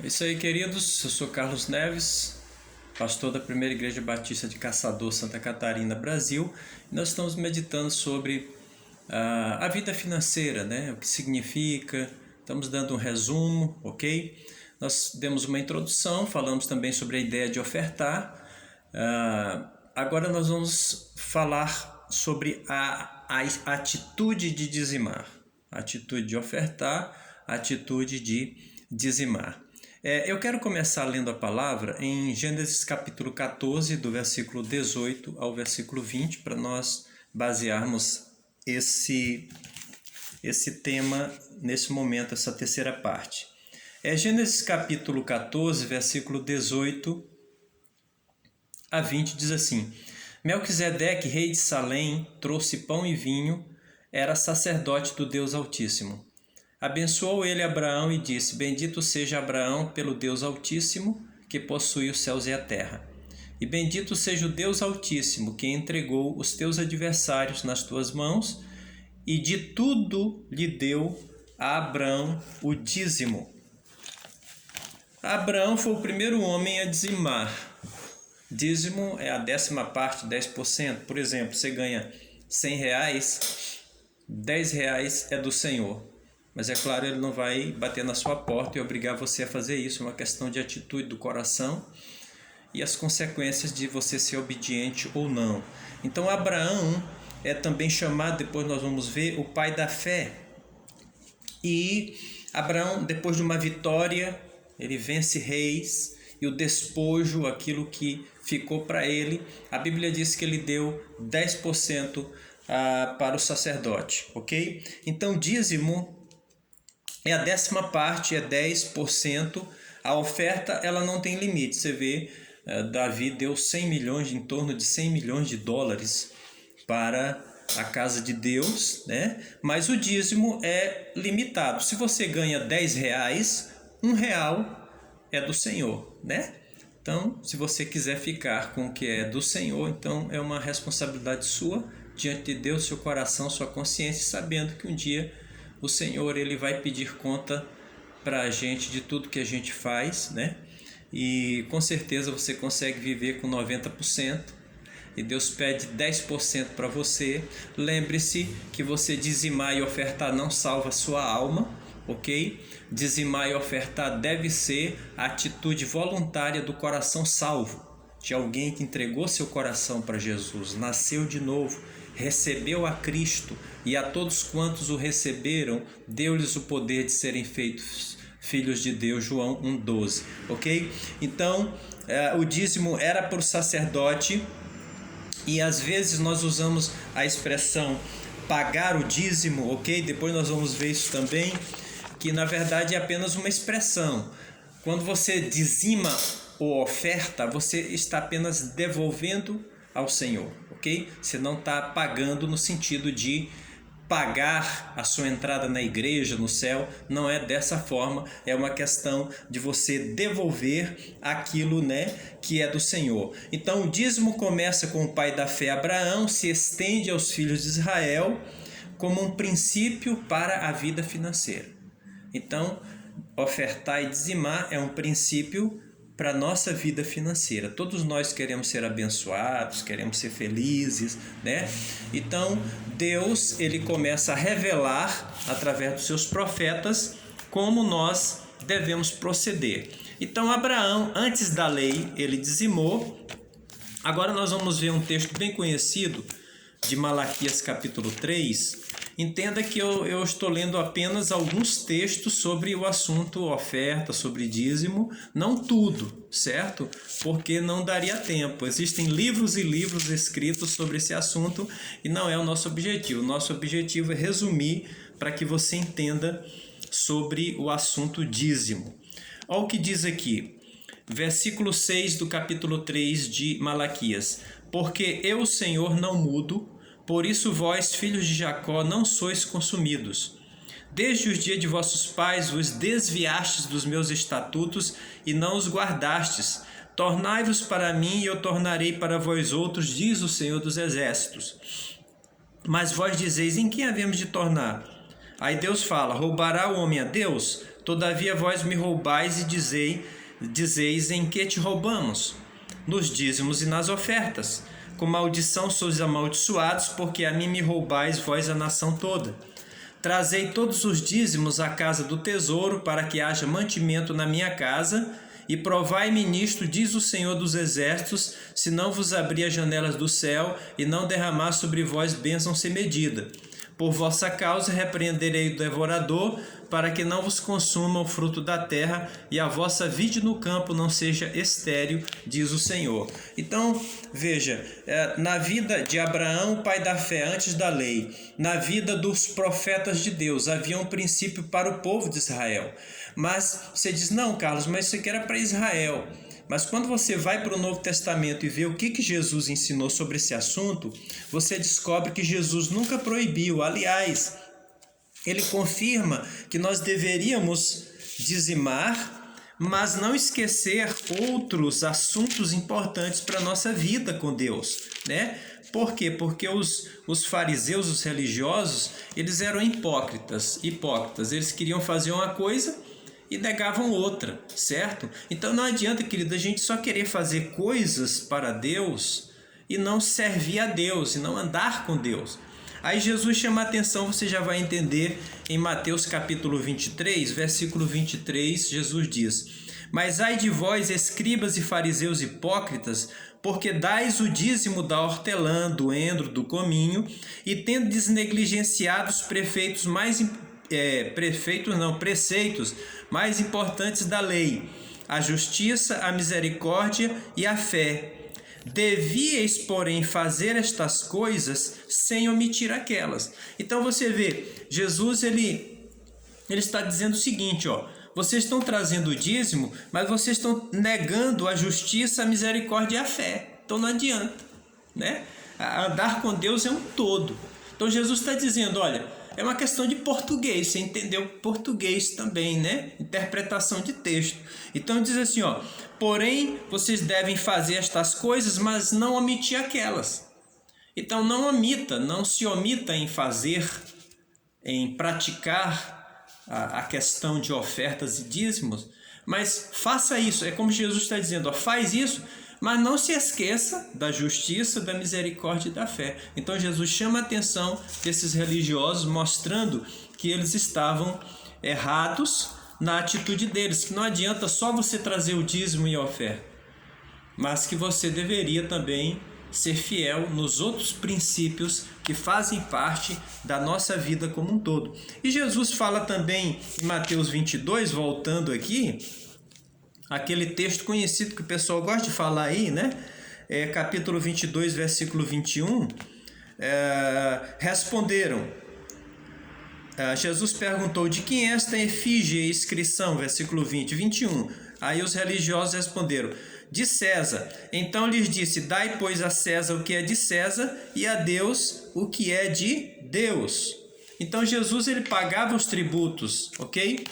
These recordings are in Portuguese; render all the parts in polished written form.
É isso aí, queridos. Eu sou Carlos Neves, pastor da Primeira Igreja Batista de Caçador, Santa Catarina, Brasil. E nós estamos meditando sobre a vida financeira, né? O que significa. Estamos dando um resumo, ok? Nós demos uma introdução, falamos também sobre a ideia de ofertar. Agora nós vamos falar sobre a atitude de dizimar. A atitude de ofertar, a atitude de dizimar. Eu quero começar lendo a palavra em Gênesis capítulo 14, do versículo 18 ao versículo 20, para nós basearmos esse tema nesse momento, essa terceira parte. Gênesis capítulo 14, versículo 18 a 20 diz assim: Melquisedeque, rei de Salém, trouxe pão e vinho, era sacerdote do Deus Altíssimo. Abençoou ele Abraão e disse: Bendito seja Abraão pelo Deus Altíssimo, que possui os céus e a terra. E bendito seja o Deus Altíssimo, que entregou os teus adversários nas tuas mãos, e de tudo lhe deu a Abraão o dízimo. Abraão foi o primeiro homem a dizimar. Dízimo é a 10ª parte, 10%. Por exemplo, você ganha R$100, R$10 é do Senhor. Mas é claro, ele não vai bater na sua porta e obrigar você a fazer isso. É uma questão de atitude do coração e as consequências de você ser obediente ou não. Então Abraão é também chamado, depois nós vamos ver, o pai da fé. E Abraão, depois de uma vitória, ele vence reis e o despojo, aquilo que ficou para ele, a Bíblia diz que ele deu 10% para o sacerdote, ok? Então dízimo é a 10ª parte, é 10%. A oferta ela não tem limite. Você vê, Davi deu 100 milhões, em torno de 100 milhões de dólares para a casa de Deus, né? Mas o dízimo é limitado. Se você ganha R$10, R$1 é do Senhor, né? Então, se você quiser ficar com o que é do Senhor, então é uma responsabilidade sua diante de Deus, seu coração, sua consciência, sabendo que um dia o Senhor ele vai pedir conta para a gente de tudo que a gente faz, né? E com certeza você consegue viver com 90% e Deus pede 10% para você. Lembre-se que você dizimar e ofertar não salva a sua alma, ok? Dizimar e ofertar deve ser a atitude voluntária do coração salvo, de alguém que entregou seu coração para Jesus, nasceu de novo, recebeu a Cristo, e a todos quantos o receberam, deu-lhes o poder de serem feitos filhos de Deus, João 1,12, ok? Então, o dízimo era para o sacerdote, e às vezes nós usamos a expressão pagar o dízimo, ok? Depois nós vamos ver isso também, que na verdade é apenas uma expressão. Quando você dizima ou oferta, você está apenas devolvendo ao Senhor, ok? Você não está pagando no sentido de pagar a sua entrada na igreja, no céu. Não é dessa forma, é uma questão de você devolver aquilo, né, que é do Senhor. Então o dízimo começa com o pai da fé Abraão, se estende aos filhos de Israel como um princípio para a vida financeira. Então, ofertar e dizimar é um princípio para a nossa vida financeira. Todos nós queremos ser abençoados, queremos ser felizes, né? Então, Deus, ele começa a revelar, através dos seus profetas, como nós devemos proceder. Então, Abraão, antes da lei, ele dizimou. Agora nós vamos ver um texto bem conhecido, de Malaquias capítulo 3, entenda que eu estou lendo apenas alguns textos sobre o assunto oferta, sobre dízimo, não tudo, certo? Porque não daria tempo. Existem livros e livros escritos sobre esse assunto e não é o nosso objetivo. O nosso objetivo é resumir para que você entenda sobre o assunto dízimo. Olha o que diz aqui, versículo 6 do capítulo 3 de Malaquias. Porque eu, Senhor, não mudo, por isso vós, filhos de Jacó, não sois consumidos. Desde os dias de vossos pais vos desviastes dos meus estatutos e não os guardastes. Tornai-vos para mim e eu tornarei para vós outros, diz o Senhor dos Exércitos. Mas vós dizeis, em quem havemos de tornar? Aí Deus fala, roubará o homem a Deus? Todavia vós me roubais e dizeis em que te roubamos? Nos dízimos e nas ofertas. Com maldição sois amaldiçoados, porque a mim me roubais vós a nação toda. Trazei todos os dízimos à casa do tesouro, para que haja mantimento na minha casa, e provai-me nisto, diz o Senhor dos Exércitos, se não vos abrir as janelas do céu e não derramar sobre vós bênção sem medida. Por vossa causa repreenderei o devorador, para que não vos consuma o fruto da terra e a vossa vide no campo não seja estéril, diz o Senhor. Então, veja, na vida de Abraão, pai da fé antes da lei, na vida dos profetas de Deus, havia um princípio para o povo de Israel. Mas você diz, não, Carlos, mas isso aqui era para Israel. Mas quando você vai para o Novo Testamento e vê o que Jesus ensinou sobre esse assunto, você descobre que Jesus nunca proibiu. Aliás, ele confirma que nós deveríamos dizimar, mas não esquecer outros assuntos importantes para a nossa vida com Deus, né? Por quê? Porque os fariseus, os religiosos, eles eram hipócritas. Eles queriam fazer uma coisa e negavam outra, certo? Então não adianta, querido, a gente só querer fazer coisas para Deus e não servir a Deus, e não andar com Deus. Aí Jesus chama a atenção, você já vai entender, em Mateus capítulo 23, versículo 23, Jesus diz: Mas ai de vós, escribas e fariseus hipócritas, porque dais o dízimo da hortelã, do endro, do cominho, e tendes negligenciado os preceitos mais importantes da lei, a justiça, a misericórdia e a fé. Devíeis, porém, fazer estas coisas sem omitir aquelas. Então você vê, Jesus ele está dizendo o seguinte, vocês estão trazendo o dízimo, mas vocês estão negando a justiça, a misericórdia e a fé. Então não adianta, né? Andar com Deus é um todo. Então Jesus está dizendo, olha, é uma questão de português, você entendeu português também, né? Interpretação de texto. Então diz assim, porém vocês devem fazer estas coisas, mas não omitir aquelas. Então não se omita em fazer, em praticar a questão de ofertas e dízimos, mas faça isso. É como Jesus está dizendo, faz isso, mas não se esqueça da justiça, da misericórdia e da fé. Então Jesus chama a atenção desses religiosos, mostrando que eles estavam errados na atitude deles, que não adianta só você trazer o dízimo e a oferta, mas que você deveria também ser fiel nos outros princípios que fazem parte da nossa vida como um todo. E Jesus fala também em Mateus 22, voltando aqui, aquele texto conhecido que o pessoal gosta de falar aí, né? Capítulo 22, versículo 21. Responderam. Jesus perguntou, de quem é esta efígie e inscrição? Versículo 20, 21. Aí os religiosos responderam, de César. Então lhes disse, dai, pois, a César o que é de César e a Deus o que é de Deus. Então Jesus ele pagava os tributos, ok?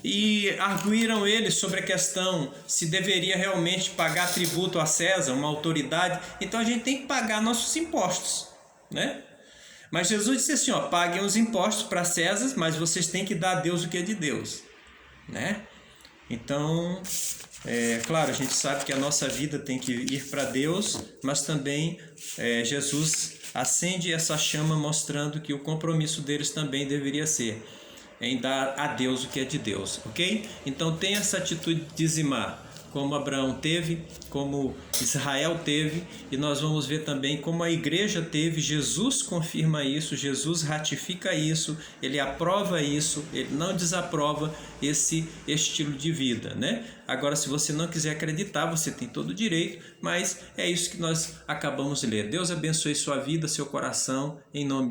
E arguíram eles sobre a questão se deveria realmente pagar tributo a César, uma autoridade. Então a gente tem que pagar nossos impostos, né? Mas Jesus disse assim, paguem os impostos para César, mas vocês têm que dar a Deus o que é de Deus, né? Então, claro, a gente sabe que a nossa vida tem que ir para Deus, mas também Jesus acende essa chama mostrando que o compromisso deles também deveria ser em dar a Deus o que é de Deus, ok? Então tem essa atitude de dizimar, como Abraão teve, como Israel teve, e nós vamos ver também como a igreja teve. Jesus confirma isso, Jesus ratifica isso, ele aprova isso, ele não desaprova esse estilo de vida, né? Agora, se você não quiser acreditar, você tem todo o direito, mas é isso que nós acabamos de ler. Deus abençoe sua vida, seu coração, em nome